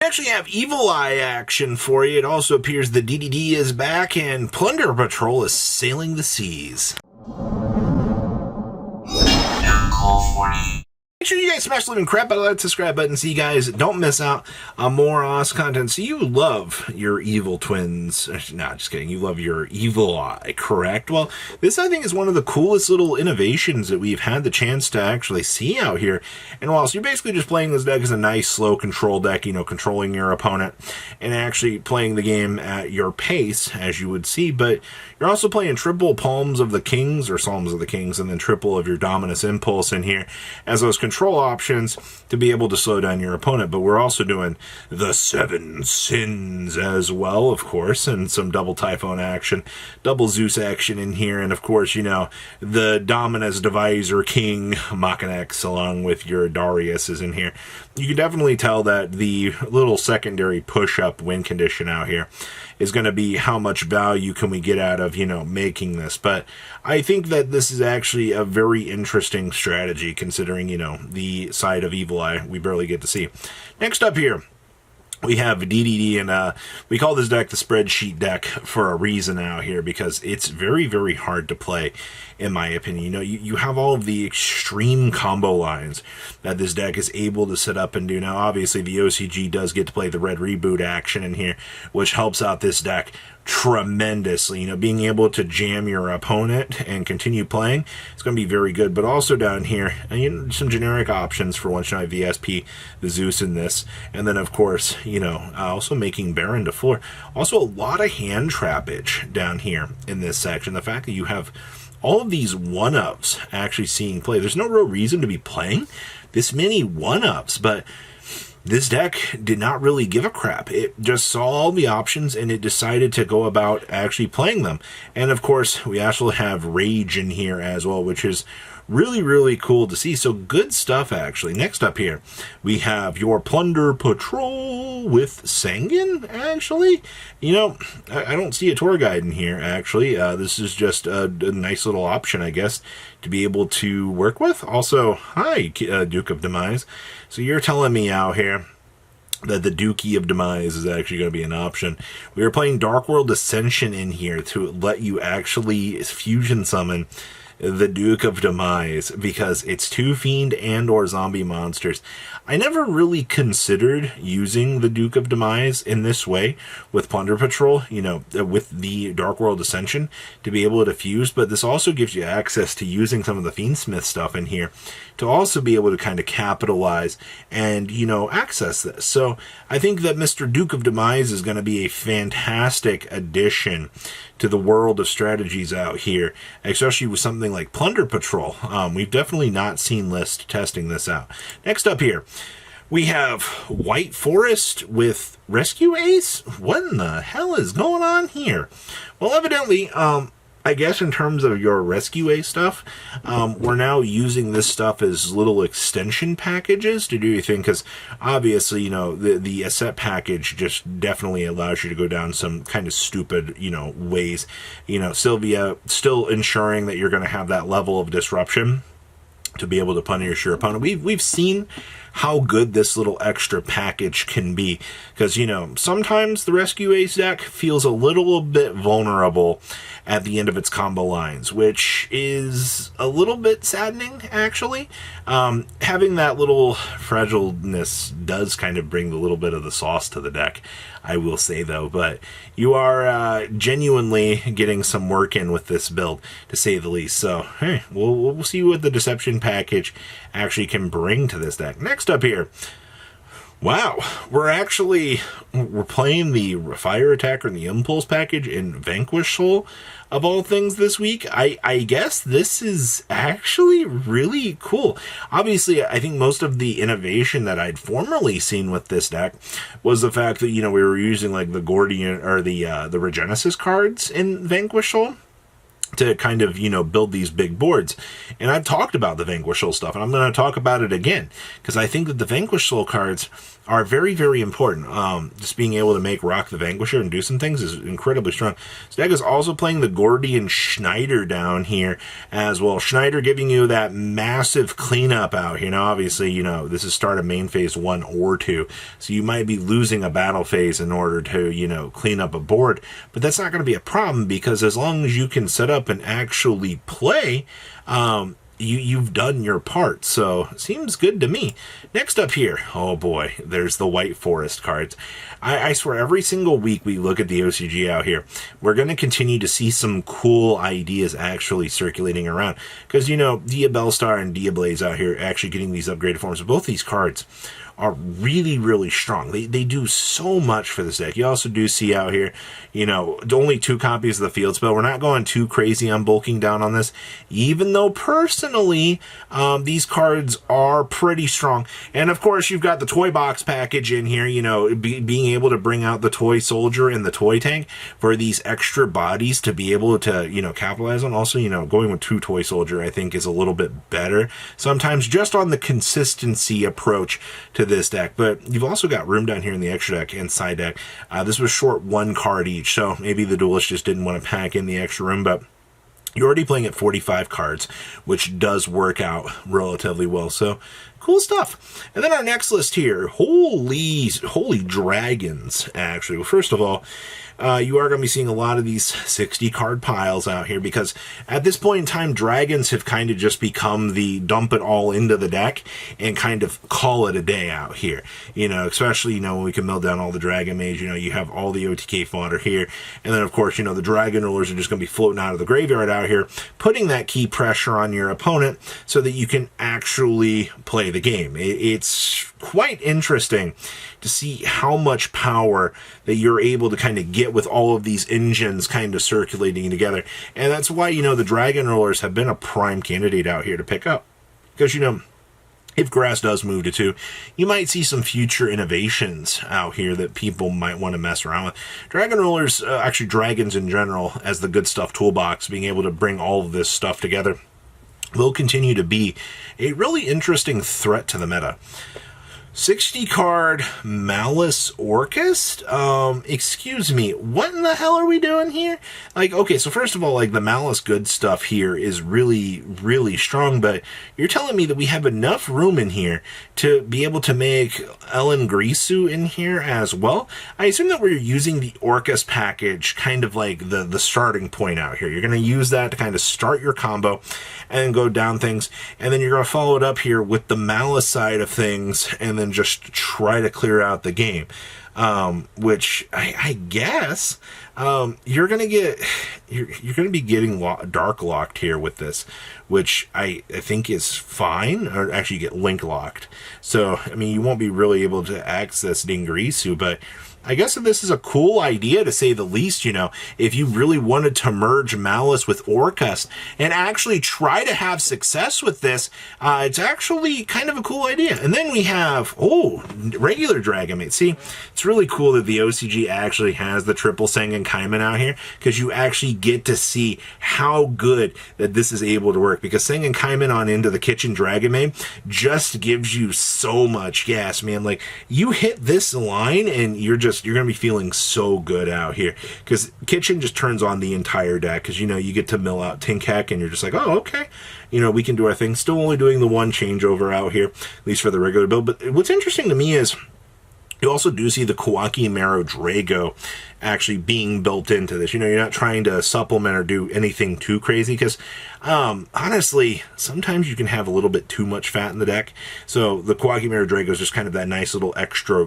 We actually have Evil Eye action for you. It also appears the DDD is back and Plunder Patrol is sailing the seas. Make sure you guys smash the living crap out of that subscribe button so you guys don't miss out on more awesome content. So you love your evil twins. No, just kidding. You love your Evil Eye, correct? Well, this I think is one of the coolest little innovations that we've had the chance to actually see out here. And whilst you're basically just playing this deck as a nice slow control deck, you know, controlling your opponent and actually playing the game at your pace, as you would see, but you're also playing triple Palms of the Kings or Psalms of the Kings and then triple of your Dominus Impulse in here as those control options to be able to slow down your opponent. But we're also doing the 7 Sins as well, of course, and some double Typhon action, double Zeus action in here, and of course, you know, the Dominus Divisor King Machinex along with your Darius is in here. You can definitely tell that the little secondary push-up win condition out here is going to be how much value can we get out of, you know, making this. But I think that this is actually a very interesting strategy considering, you know, the side of Evil Eye we barely get to see. Next up here, we have DDD, and we call this deck the spreadsheet deck for a reason out here because it's very, very hard to play, in my opinion. You know, you have all of the extreme combo lines that this deck is able to set up and do. Now, obviously, the OCG does get to play the red reboot action in here, which helps out this deck tremendously. You know, being able to jam your opponent and continue playing, it's going to be very good. But also down here, you know, some generic options for one shot VSP, the Zeus in this, and then of course, you know, also making Baron to floor. Also a lot of hand trappage down here in this section. The fact that you have all of these one-ups actually seeing play. There's no real reason to be playing this many one-ups, but this deck did not really give a crap. It just saw all the options and it decided to go about actually playing them. And of course, we actually have Rage in here as well, which is really, really cool to see. So good stuff, actually. Next up here, we have your Plunder Patrol with Sanguine, actually. You know, I don't see a tour guide in here, actually. This is just a nice little option, I guess, to be able to work with. Also, hi, Duke of Demise. So you're telling me out here that the Dookie of Demise is actually going to be an option. We are playing Dark World Ascension in here to let you actually fusion summon the Duke of Demise because it's 2 Fiend and or zombie monsters. I never really considered using the Duke of Demise in this way with Plunder Patrol, you know, with the Dark World Ascension to be able to fuse, but this also gives you access to using some of the Fiendsmith stuff in here to also be able to kind of capitalize and, you know, access this. So I think that Mr. Duke of Demise is going to be a fantastic addition to the world of strategies out here, especially with something like Plunder Patrol. We've definitely not seen lists testing this out. Next up here, we have White Forest with Rescue Ace. What in the hell is going on here? Well, evidently, I guess in terms of your Rescue Ace stuff, we're now using this stuff as little extension packages to do your thing, because obviously, you know, the asset package just definitely allows you to go down some kind of stupid, you know, ways. You know, Sylvia still ensuring that you're going to have that level of disruption to be able to punish your opponent. We've seen how good this little extra package can be, because, you know, sometimes the Rescue Ace deck feels a little bit vulnerable at the end of its combo lines, which is a little bit saddening, actually. Having that little fragileness does kind of bring a little bit of the sauce to the deck, I will say, though. But you are genuinely getting some work in with this build, to say the least. So, hey, we'll see what the Deception package actually can bring to this deck. Next up here, wow, we're playing the Fire Attacker and the Impulse package in Vanquish Soul, of all things, this week. I guess this is actually really cool. Obviously, I think most of the innovation that I'd formerly seen with this deck was the fact that, you know, we were using like the Gordian or the Regenesis cards in Vanquish Soul. to kind of, build these big boards. And I've talked about the Vanquish Soul stuff, and I'm going to talk about it again, because I think that the Vanquish Soul cards are very, very important. Just being able to make Rock the Vanquisher and do some things is incredibly strong. This deck is also playing the Gordian Schneider down here as well. Schneider giving you that massive cleanup out here. Now, obviously, this is start of main phase 1 or 2, so you might be losing a battle phase in order to, clean up a board, but that's not going to be a problem, because as long as you can set up and actually play, you've done your part. So seems good to me. Next up here, oh boy, there's the White Forest cards. I swear every single week we look at the OCG out here, we're going to continue to see some cool ideas actually circulating around, because Dia Bellstar and Dia Blaze out here actually getting these upgraded forms of both these cards are really, really strong. They do so much for this deck. You also do see out here, only 2 copies of the Field Spell. We're not going too crazy on bulking down on this, even though personally, these cards are pretty strong. And of course, you've got the toy box package in here, being able to bring out the toy soldier and the toy tank for these extra bodies to be able to, capitalize on. Also, going with 2 toy soldier, I think, is a little bit better sometimes, just on the consistency approach to this deck. But you've also got room down here in the extra deck and side deck. This was short 1 card each, so maybe the duelist just didn't want to pack in the extra room, but you're already playing at 45 cards, which does work out relatively well. So cool stuff. And then our next list here, holy dragons, actually. Well, first of all, you are going to be seeing a lot of these 60 card piles out here, because at this point in time, dragons have kind of just become the dump it all into the deck and kind of call it a day out here. Especially, when we can mill down all the Dragon Mage, you have all the OTK fodder here. And then, of course, the Dragon Rulers are just going to be floating out of the graveyard out here, putting that key pressure on your opponent so that you can actually play the game. It's quite interesting to see how much power that you're able to kind of get with all of these engines kind of circulating together. And that's why, the Dragon Rollers have been a prime candidate out here to pick up. Because, if grass does move to 2, you might see some future innovations out here that people might want to mess around with. Dragon Rollers, actually dragons in general, as the good stuff toolbox, being able to bring all of this stuff together, will continue to be a really interesting threat to the meta. 60 card Malice Orchest? Excuse me, what in the hell are we doing here? Okay, so first of all, the Malice good stuff here is really, really strong, but you're telling me that we have enough room in here to be able to make Ellen Grisu in here as well? I assume that we're using the Orcus package kind of like the starting point out here. You're going to use that to kind of start your combo and go down things, and then you're going to follow it up here with the Malice side of things, and then just try to clear out the game, which I guess you're gonna be getting dark locked here with this, which I think is fine, or actually you get link locked. So you won't be really able to access Dingrisu, but I guess that this is a cool idea, to say the least, if you really wanted to merge Malice with Orcust and actually try to have success with this, it's actually kind of a cool idea. And then we have, regular Dragon Mate. See, it's really cool that the OCG actually has the triple Sengen Kaiman out here, because you actually get to see how good that this is able to work, because Sengen Kaiman on into the Kitchen Dragon Mate just gives you so much gas, man. You hit this line and you're going to be feeling so good out here, because Kitchen just turns on the entire deck, because you get to mill out Tinkek and you're just like, oh, okay, we can do our thing. Still only doing the 1 changeover out here, at least for the regular build. But what's interesting to me is you also do see the Kawaki Marrow Drago actually being built into this. You're not trying to supplement or do anything too crazy, because honestly, sometimes you can have a little bit too much fat in the deck. So the Kawaki Marrow Drago is just kind of that nice little extra,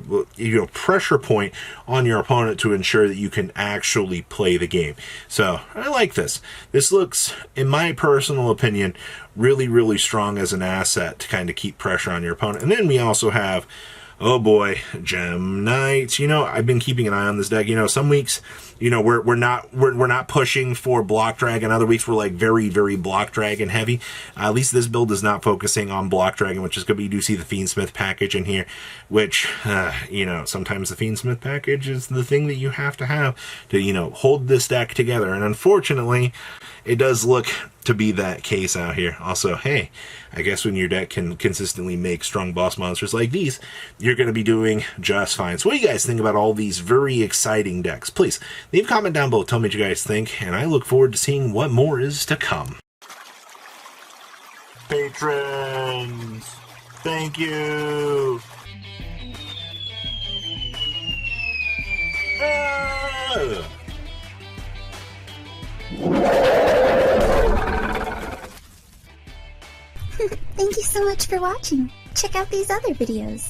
pressure point on your opponent to ensure that you can actually play the game. So I like this. This looks, in my personal opinion, really, really strong as an asset to kind of keep pressure on your opponent. And then we also have, oh boy, Gem Knights. I've been keeping an eye on this deck. Some weeks, we're not pushing for Block Dragon. Other weeks we're very, very Block Dragon heavy. At least this build is not focusing on Block Dragon, which is good. But you do see the Fiendsmith package in here, which sometimes the Fiendsmith package is the thing that you have to have to hold this deck together. And unfortunately, it does look to be that case out here. Also, hey, I guess when your deck can consistently make strong boss monsters like these, you're going to be doing just fine. So what do you guys think about all these very exciting decks? Please leave a comment down below. Tell me what you guys think, and I look forward to seeing what more is to come. Patrons, thank you. Thank you so much for watching. Check out these other videos.